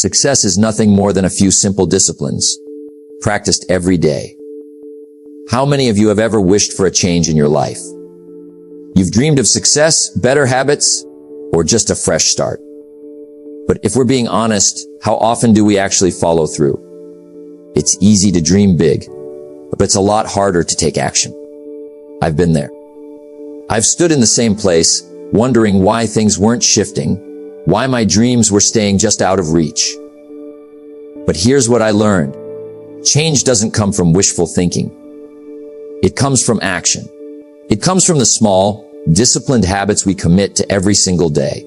Success is nothing more than a few simple disciplines, practiced every day. How many of you have ever wished for a change in your life? You've dreamed of success, better habits, or just a fresh start. But if we're being honest, how often do we actually follow through? It's easy to dream big, but it's a lot harder to take action. I've been there. I've stood in the same place, wondering why things weren't shifting, why my dreams were staying just out of reach. But here's what I learned. Change doesn't come from wishful thinking. It comes from action. It comes from the small, disciplined habits we commit to every single day.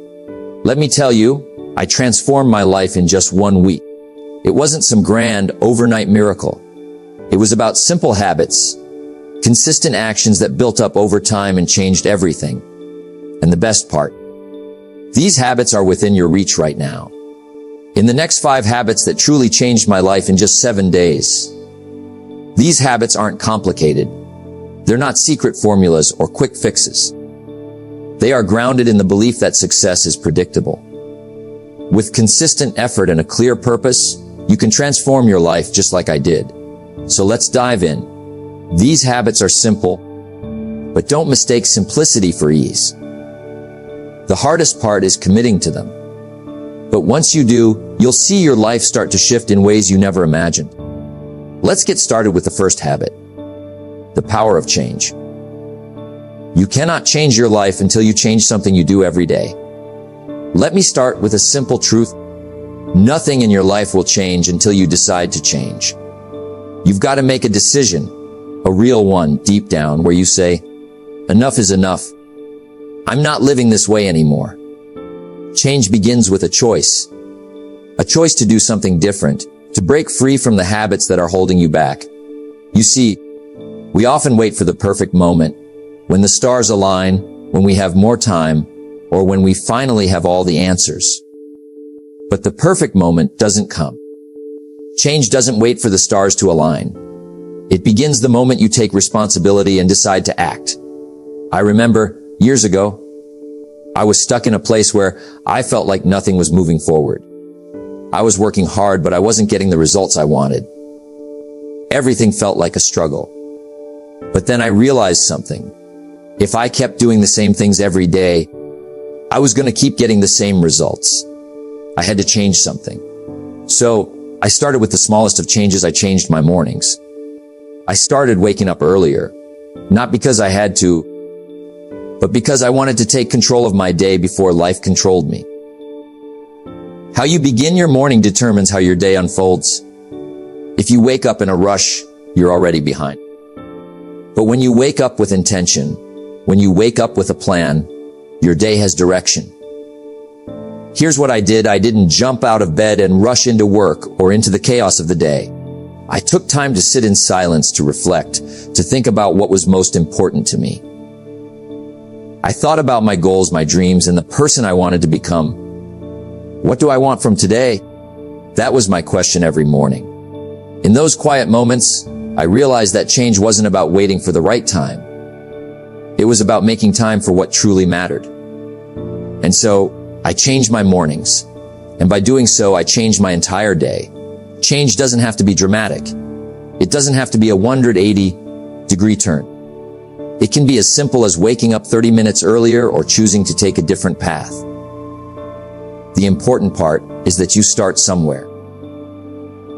Let me tell you, I transformed my life in just 1 week. It wasn't some grand, overnight miracle. It was about simple habits, consistent actions that built up over time and changed everything. And the best part, these habits are within your reach right now. In the next 5 habits that truly changed my life in just 7 days. These habits aren't complicated. They're not secret formulas or quick fixes. They are grounded in the belief that success is predictable. With consistent effort and a clear purpose, you can transform your life just like I did. So let's dive in. These habits are simple, but don't mistake simplicity for ease. The hardest part is committing to them. But once you do, you'll see your life start to shift in ways you never imagined. Let's get started with the first habit. The power of change. You cannot change your life until you change something you do every day. Let me start with a simple truth. Nothing in your life will change until you decide to change. You've got to make a decision, a real one deep down, where you say, enough is enough. I'm not living this way anymore. Change begins with a choice to do something different, to break free from the habits that are holding you back. You see, we often wait for the perfect moment, when the stars align, when we have more time, or when we finally have all the answers. But the perfect moment doesn't come. Change doesn't wait for the stars to align. It begins the moment you take responsibility and decide to act. I remember, years ago, I was stuck in a place where I felt like nothing was moving forward. I was working hard, but I wasn't getting the results I wanted. Everything felt like a struggle. But then I realized something. If I kept doing the same things every day, I was going to keep getting the same results. I had to change something. So I started with the smallest of changes. I changed my mornings. I started waking up earlier, not because I had to, but because I wanted to take control of my day before life controlled me. How you begin your morning determines how your day unfolds. If you wake up in a rush, you're already behind. But when you wake up with intention, when you wake up with a plan, your day has direction. Here's what I did. I didn't jump out of bed and rush into work or into the chaos of the day. I took time to sit in silence, to reflect, to think about what was most important to me. I thought about my goals, my dreams, and the person I wanted to become. What do I want from today? That was my question every morning. In those quiet moments, I realized that change wasn't about waiting for the right time. It was about making time for what truly mattered. And so, I changed my mornings. And by doing so, I changed my entire day. Change doesn't have to be dramatic. It doesn't have to be a 180-degree turn. It can be as simple as waking up 30 minutes earlier or choosing to take a different path. The important part is that you start somewhere.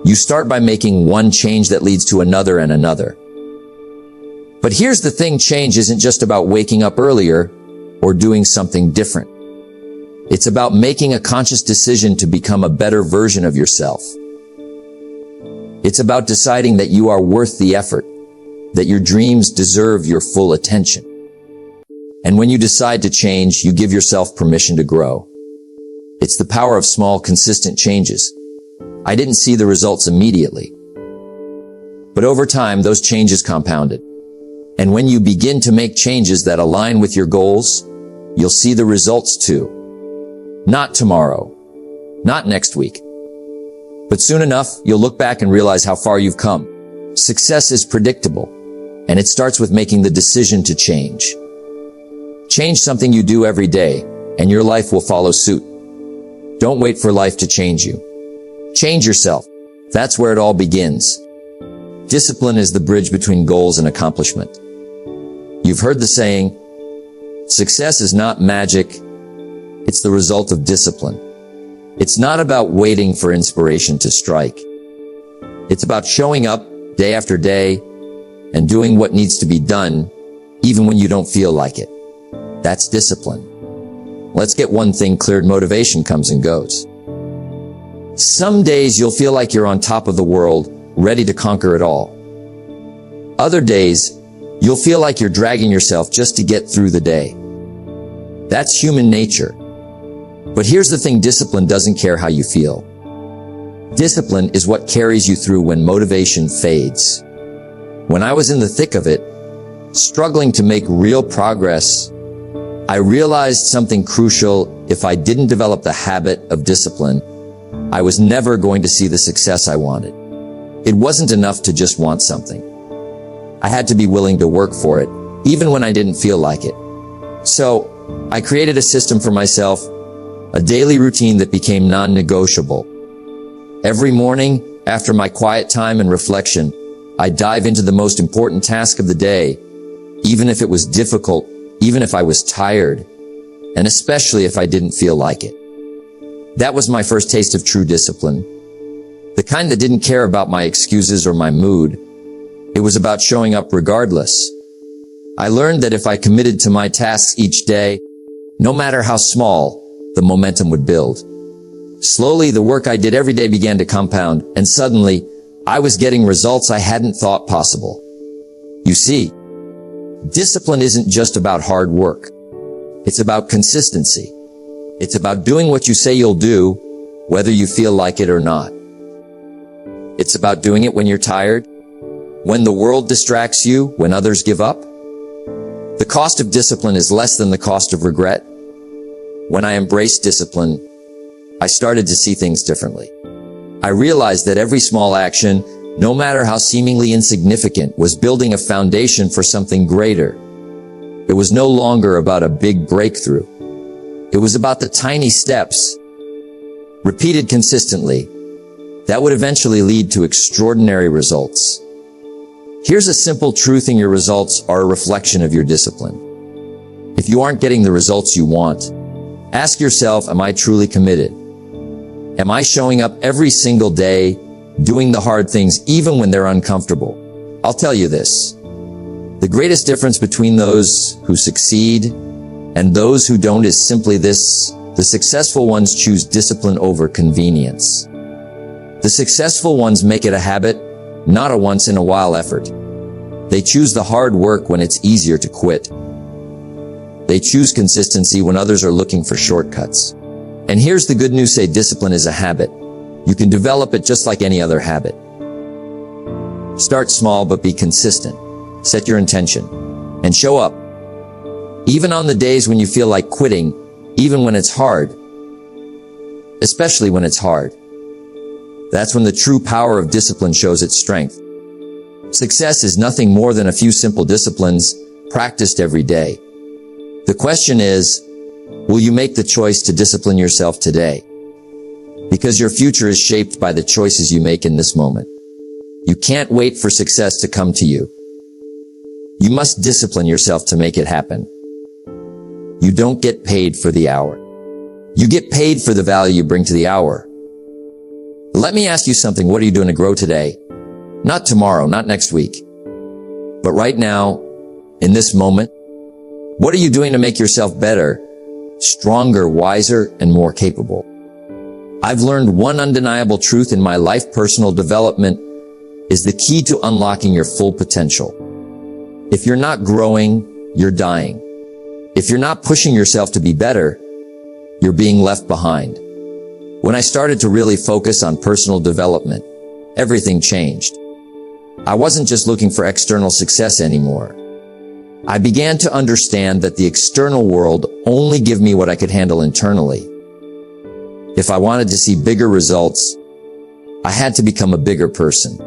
You start by making one change that leads to another and another. But here's the thing, change isn't just about waking up earlier or doing something different. It's about making a conscious decision to become a better version of yourself. It's about deciding that you are worth the effort, that your dreams deserve your full attention. And when you decide to change, you give yourself permission to grow. It's the power of small, consistent changes. I didn't see the results immediately. But over time, those changes compounded. And when you begin to make changes that align with your goals, you'll see the results too. Not tomorrow, not next week. But soon enough, you'll look back and realize how far you've come. Success is predictable. And it starts with making the decision to change. Change something you do every day, and your life will follow suit. Don't wait for life to change you. Change yourself. That's where it all begins. Discipline is the bridge between goals and accomplishment. You've heard the saying, success is not magic, it's the result of discipline. It's not about waiting for inspiration to strike. It's about showing up day after day and doing what needs to be done, even when you don't feel like it. That's discipline. Let's get one thing cleared. Motivation comes and goes. Some days you'll feel like you're on top of the world, ready to conquer it all. Other days, you'll feel like you're dragging yourself just to get through the day. That's human nature. But here's the thing, discipline doesn't care how you feel. Discipline is what carries you through when motivation fades. When I was in the thick of it, struggling to make real progress, I realized something crucial. If I didn't develop the habit of discipline, I was never going to see the success I wanted. It wasn't enough to just want something. I had to be willing to work for it, even when I didn't feel like it. So, I created a system for myself, a daily routine that became non-negotiable. Every morning, after my quiet time and reflection, I dive into the most important task of the day, even if it was difficult, even if I was tired, and especially if I didn't feel like it. That was my first taste of true discipline. The kind that didn't care about my excuses or my mood. It was about showing up regardless. I learned that if I committed to my tasks each day, no matter how small, the momentum would build. Slowly, the work I did every day began to compound, and suddenly, I was getting results I hadn't thought possible. You see, discipline isn't just about hard work. It's about consistency. It's about doing what you say you'll do, whether you feel like it or not. It's about doing it when you're tired, when the world distracts you, when others give up. The cost of discipline is less than the cost of regret. When I embraced discipline, I started to see things differently. I realized that every small action, no matter how seemingly insignificant, was building a foundation for something greater. It was no longer about a big breakthrough. It was about the tiny steps, repeated consistently, that would eventually lead to extraordinary results. Here's a simple truth, and your results are a reflection of your discipline. If you aren't getting the results you want, ask yourself, am I truly committed? Am I showing up every single day, doing the hard things even when they're uncomfortable? I'll tell you this. The greatest difference between those who succeed and those who don't is simply this: the successful ones choose discipline over convenience. The successful ones make it a habit, not a once-in-a-while effort. They choose the hard work when it's easier to quit. They choose consistency when others are looking for shortcuts. And here's the good news: say discipline is a habit. You can develop it just like any other habit. Start small, but be consistent. Set your intention and show up. Even on the days when you feel like quitting, even when it's hard, especially when it's hard. That's when the true power of discipline shows its strength. Success is nothing more than a few simple disciplines practiced every day. The question is, will you make the choice to discipline yourself today? Because your future is shaped by the choices you make in this moment. You can't wait for success to come to you. You must discipline yourself to make it happen. You don't get paid for the hour. You get paid for the value you bring to the hour. Let me ask you something. What are you doing to grow today? Not tomorrow, not next week, but right now, in this moment. What are you doing to make yourself better, stronger, wiser, and more capable? I've learned one undeniable truth in my life: personal development is the key to unlocking your full potential. If you're not growing, you're dying. If you're not pushing yourself to be better, you're being left behind. When I started to really focus on personal development, everything changed. I wasn't just looking for external success anymore. I began to understand that the external world only gave me what I could handle internally. If I wanted to see bigger results, I had to become a bigger person.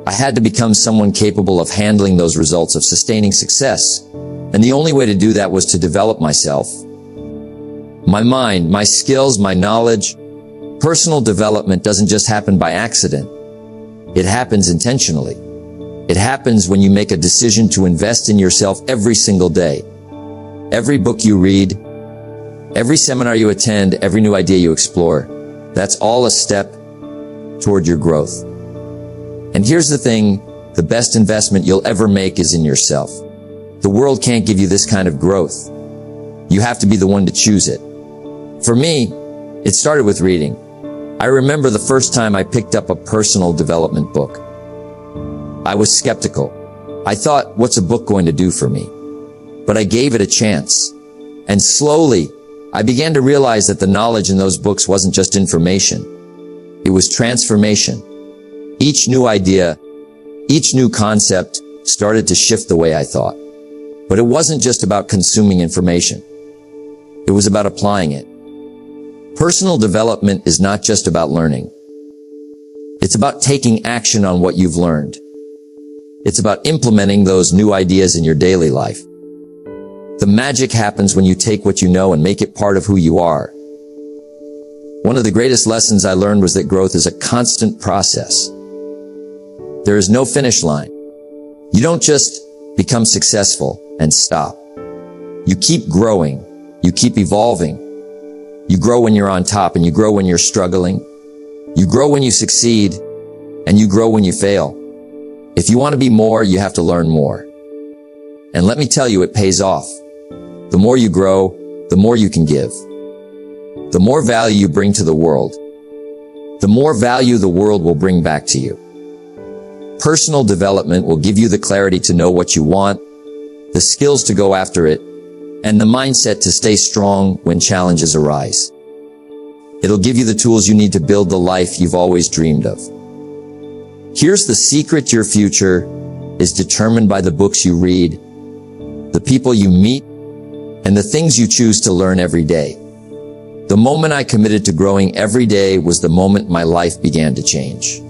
I had to become someone capable of handling those results, of sustaining success. And the only way to do that was to develop myself. My mind, my skills, my knowledge. Personal development doesn't just happen by accident. It happens intentionally. It happens when you make a decision to invest in yourself every single day. Every book you read, every seminar you attend, every new idea you explore, that's all a step toward your growth. And here's the thing, the best investment you'll ever make is in yourself. The world can't give you this kind of growth. You have to be the one to choose it. For me, it started with reading. I remember the first time I picked up a personal development book. I was skeptical. I thought, what's a book going to do for me? But I gave it a chance. And slowly, I began to realize that the knowledge in those books wasn't just information. It was transformation. Each new idea, each new concept started to shift the way I thought. But it wasn't just about consuming information. It was about applying it. Personal development is not just about learning. It's about taking action on what you've learned. It's about implementing those new ideas in your daily life. The magic happens when you take what you know and make it part of who you are. One of the greatest lessons I learned was that growth is a constant process. There is no finish line. You don't just become successful and stop. You keep growing. You keep evolving. You grow when you're on top, and you grow when you're struggling. You grow when you succeed, and you grow when you fail. If you want to be more, you have to learn more. And let me tell you, it pays off. The more you grow, the more you can give. The more value you bring to the world, the more value the world will bring back to you. Personal development will give you the clarity to know what you want, the skills to go after it, and the mindset to stay strong when challenges arise. It'll give you the tools you need to build the life you've always dreamed of. Here's the secret: your future is determined by the books you read, the people you meet, and the things you choose to learn every day. The moment I committed to growing every day was the moment my life began to change.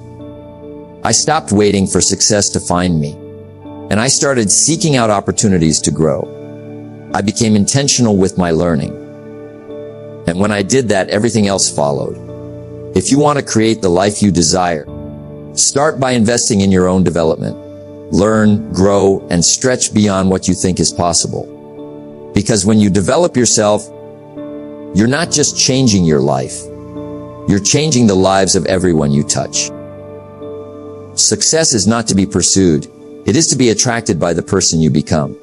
I stopped waiting for success to find me, and I started seeking out opportunities to grow. I became intentional with my learning. And when I did that, everything else followed. If you want to create the life you desire, start by investing in your own development. Learn, grow, and stretch beyond what you think is possible. Because when you develop yourself, you're not just changing your life. You're changing the lives of everyone you touch. Success is not to be pursued. It is to be attracted by the person you become.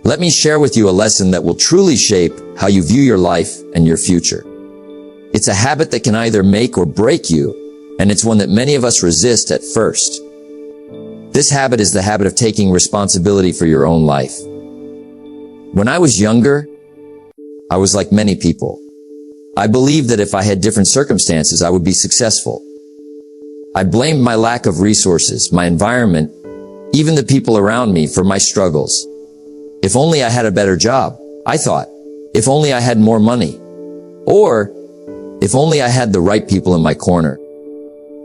Let me share with you a lesson that will truly shape how you view your life and your future. It's a habit that can either make or break you, and it's one that many of us resist at first. This habit is the habit of taking responsibility for your own life. When I was younger, I was like many people. I believed that if I had different circumstances, I would be successful. I blamed my lack of resources, my environment, even the people around me for my struggles. If only I had a better job, I thought. If only I had more money. Or, if only I had the right people in my corner.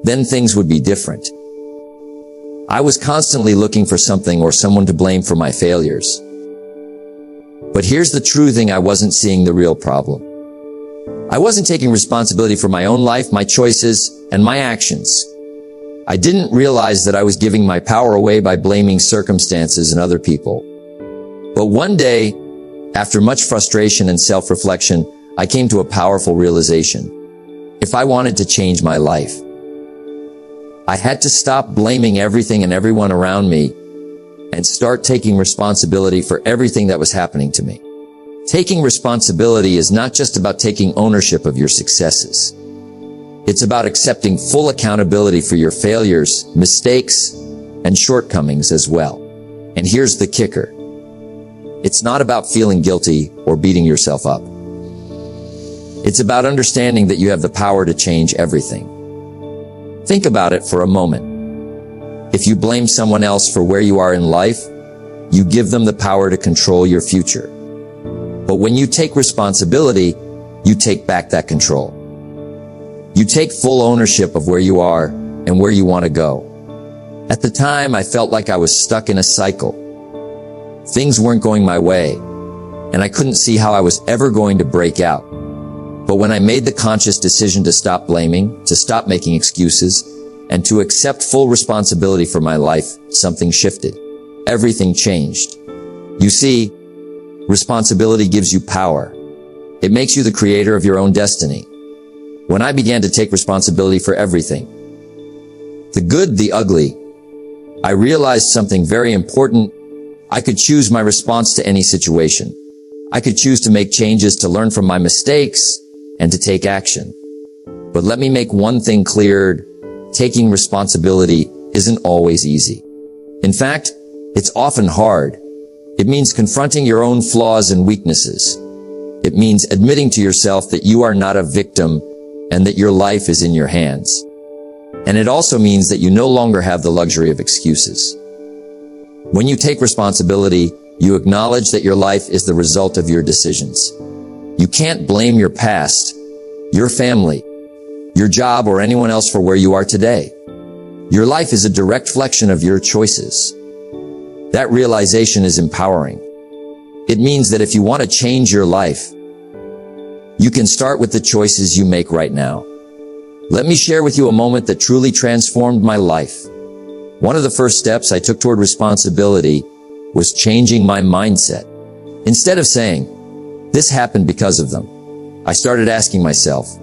Then things would be different. I was constantly looking for something or someone to blame for my failures. But here's the true thing: I wasn't seeing the real problem. I wasn't taking responsibility for my own life, my choices, and my actions. I didn't realize that I was giving my power away by blaming circumstances and other people. But one day, after much frustration and self-reflection, I came to a powerful realization. If I wanted to change my life, I had to stop blaming everything and everyone around me and start taking responsibility for everything that was happening to me. Taking responsibility is not just about taking ownership of your successes. It's about accepting full accountability for your failures, mistakes, and shortcomings as well. And here's the kicker. It's not about feeling guilty or beating yourself up. It's about understanding that you have the power to change everything. Think about it for a moment. If you blame someone else for where you are in life, you give them the power to control your future. But when you take responsibility, you take back that control. You take full ownership of where you are and where you want to go. At the time, I felt like I was stuck in a cycle. Things weren't going my way, and I couldn't see how I was ever going to break out. But when I made the conscious decision to stop blaming, to stop making excuses, and to accept full responsibility for my life, something shifted. Everything changed. You see, responsibility gives you power. It makes you the creator of your own destiny. When I began to take responsibility for everything, the good, the ugly, I realized something very important. I could choose my response to any situation. I could choose to make changes, to learn from my mistakes, and to take action. But let me make one thing clear. Taking responsibility isn't always easy. In fact, it's often hard. It means confronting your own flaws and weaknesses. It means admitting to yourself that you are not a victim and that your life is in your hands. And it also means that you no longer have the luxury of excuses. When you take responsibility, you acknowledge that your life is the result of your decisions. You can't blame your past, your family, your job, or anyone else for where you are today. Your life is a direct reflection of your choices. That realization is empowering. It means that if you want to change your life, you can start with the choices you make right now. Let me share with you a moment that truly transformed my life. One of the first steps I took toward responsibility was changing my mindset. Instead of saying, "This happened because of them," I started asking myself,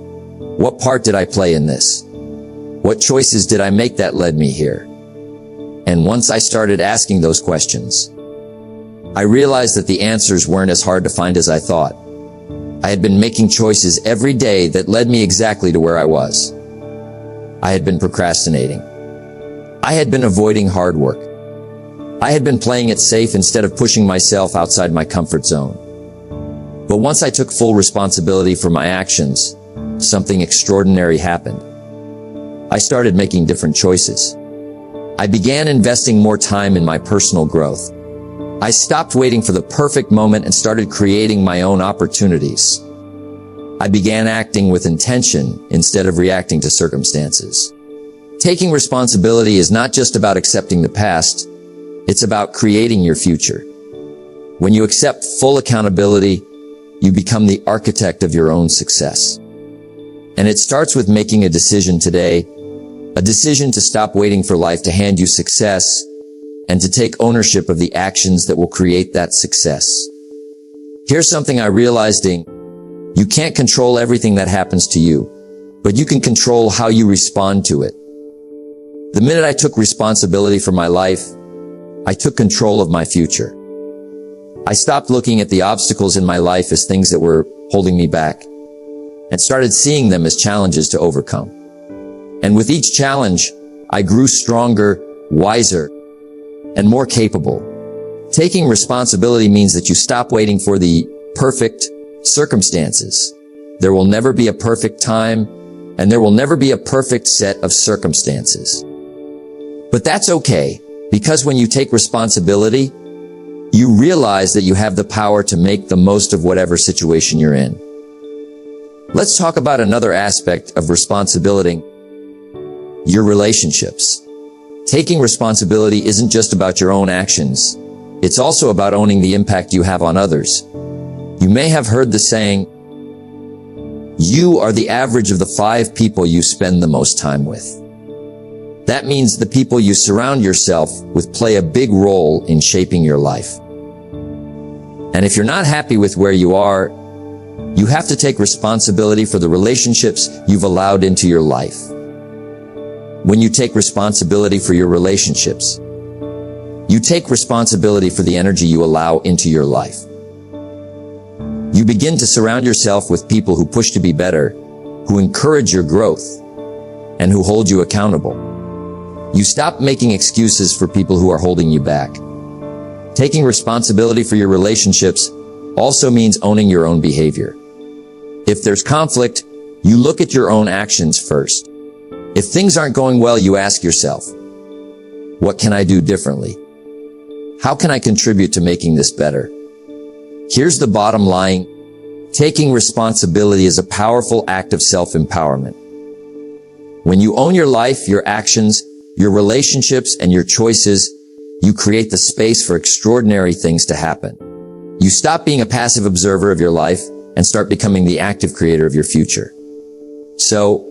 what part did I play in this? What choices did I make that led me here? And once I started asking those questions, I realized that the answers weren't as hard to find as I thought. I had been making choices every day that led me exactly to where I was. I had been procrastinating. I had been avoiding hard work. I had been playing it safe instead of pushing myself outside my comfort zone. But once I took full responsibility for my actions, something extraordinary happened. I started making different choices. I began investing more time in my personal growth. I stopped waiting for the perfect moment and started creating my own opportunities. I began acting with intention instead of reacting to circumstances. Taking responsibility is not just about accepting the past, it's about creating your future. When you accept full accountability, you become the architect of your own success. And it starts with making a decision today, a decision to stop waiting for life to hand you success and to take ownership of the actions that will create that success. Here's something I realized: you can't control everything that happens to you, but you can control how you respond to it. The minute I took responsibility for my life, I took control of my future. I stopped looking at the obstacles in my life as things that were holding me back and started seeing them as challenges to overcome. And with each challenge, I grew stronger, wiser, and more capable. Taking responsibility means that you stop waiting for the perfect circumstances. There will never be a perfect time, and there will never be a perfect set of circumstances. But that's okay, because when you take responsibility, you realize that you have the power to make the most of whatever situation you're in. Let's talk about another aspect of responsibility: your relationships. Taking responsibility isn't just about your own actions. It's also about owning the impact you have on others. You may have heard the saying, "You are the average of the 5 people you spend the most time with." That means the people you surround yourself with play a big role in shaping your life. And if you're not happy with where you are, you have to take responsibility for the relationships you've allowed into your life. When you take responsibility for your relationships, you take responsibility for the energy you allow into your life. You begin to surround yourself with people who push to be better, who encourage your growth, and who hold you accountable. You stop making excuses for people who are holding you back. Taking responsibility for your relationships also means owning your own behavior. If there's conflict, you look at your own actions first. If things aren't going well, you ask yourself, what can I do differently? How can I contribute to making this better? Here's the bottom line: taking responsibility is a powerful act of self-empowerment. When you own your life, your actions, your relationships, and your choices, you create the space for extraordinary things to happen. You stop being a passive observer of your life and start becoming the active creator of your future. So,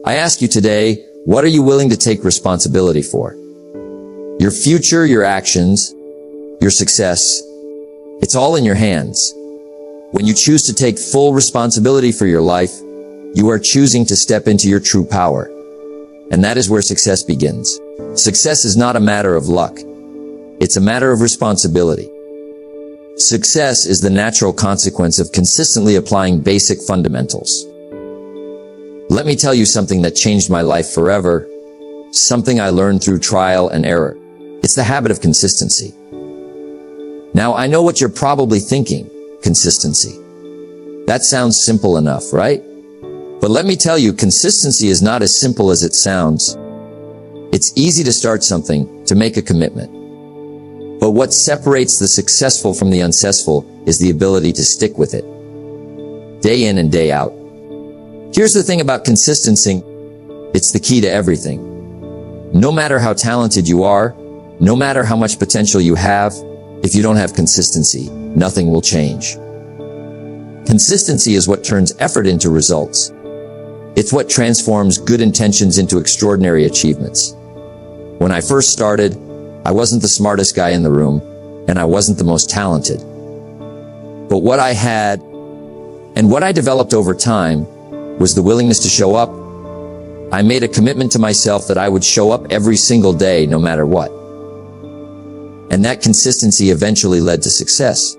I ask you today, what are you willing to take responsibility for? Your future, your actions, your success, it's all in your hands. When you choose to take full responsibility for your life, you are choosing to step into your true power. And that is where success begins. Success is not a matter of luck. It's a matter of responsibility. Success is the natural consequence of consistently applying basic fundamentals. Let me tell you something that changed my life forever, something I learned through trial and error. It's the habit of consistency. Now, I know what you're probably thinking, consistency. That sounds simple enough, right? But let me tell you, consistency is not as simple as it sounds. It's easy to start something, to make a commitment. But what separates the successful from the unsuccessful is the ability to stick with it, day in and day out. Here's the thing about consistency. It's the key to everything. No matter how talented you are, no matter how much potential you have, if you don't have consistency, nothing will change. Consistency is what turns effort into results. It's what transforms good intentions into extraordinary achievements. When I first started, I wasn't the smartest guy in the room, and I wasn't the most talented. But what I had, and what I developed over time, was the willingness to show up. I made a commitment to myself that I would show up every single day, no matter what. And that consistency eventually led to success.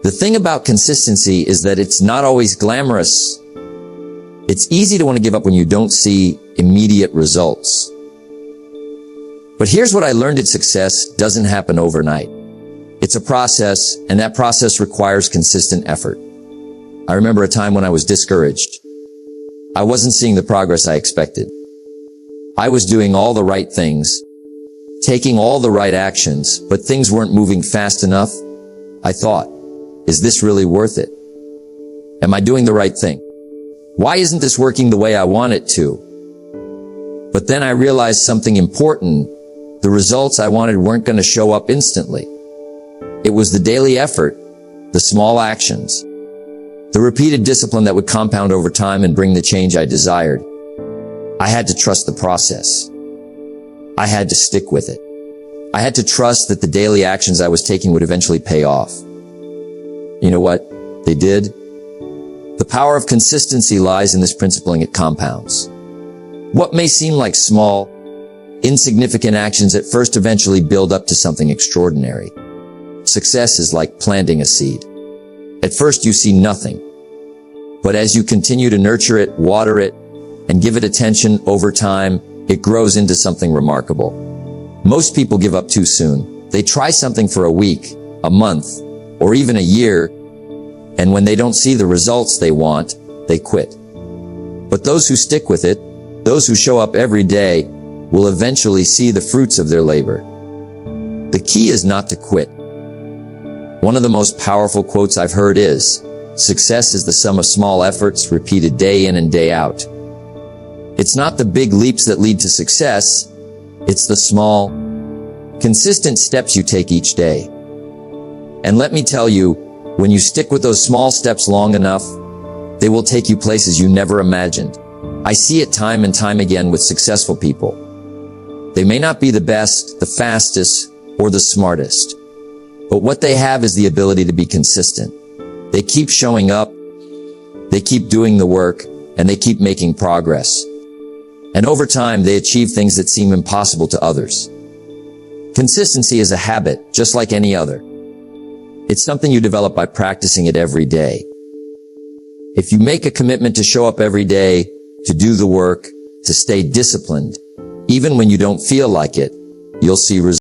The thing about consistency is that it's not always glamorous. It's easy to want to give up when you don't see immediate results. But here's what I learned: that success doesn't happen overnight. It's a process, and that process requires consistent effort. I remember a time when I was discouraged. I wasn't seeing the progress I expected. I was doing all the right things, taking all the right actions, but things weren't moving fast enough. I thought, is this really worth it? Am I doing the right thing? Why isn't this working the way I want it to? But then I realized something important. The results I wanted weren't going to show up instantly. It was the daily effort, the small actions, the repeated discipline that would compound over time and bring the change I desired. I had to trust the process. I had to stick with it. I had to trust that the daily actions I was taking would eventually pay off. You know what? They did. The power of consistency lies in this principle, and it compounds. What may seem like small, insignificant actions at first eventually build up to something extraordinary. Success is like planting a seed. At first you see nothing, but as you continue to nurture it, water it, and give it attention over time, it grows into something remarkable. Most people give up too soon. They try something for a week, a month, or even a year, and when they don't see the results they want, they quit. But those who stick with it, those who show up every day, will eventually see the fruits of their labor. The key is not to quit. One of the most powerful quotes I've heard is, "Success is the sum of small efforts repeated day in and day out." It's not the big leaps that lead to success. It's the small, consistent steps you take each day. And let me tell you, when you stick with those small steps long enough, they will take you places you never imagined. I see it time and time again with successful people. They may not be the best, the fastest, or the smartest, but what they have is the ability to be consistent. They keep showing up, they keep doing the work, and they keep making progress. And over time, they achieve things that seem impossible to others. Consistency is a habit, just like any other. It's something you develop by practicing it every day. If you make a commitment to show up every day, to do the work, to stay disciplined, even when you don't feel like it, you'll see results.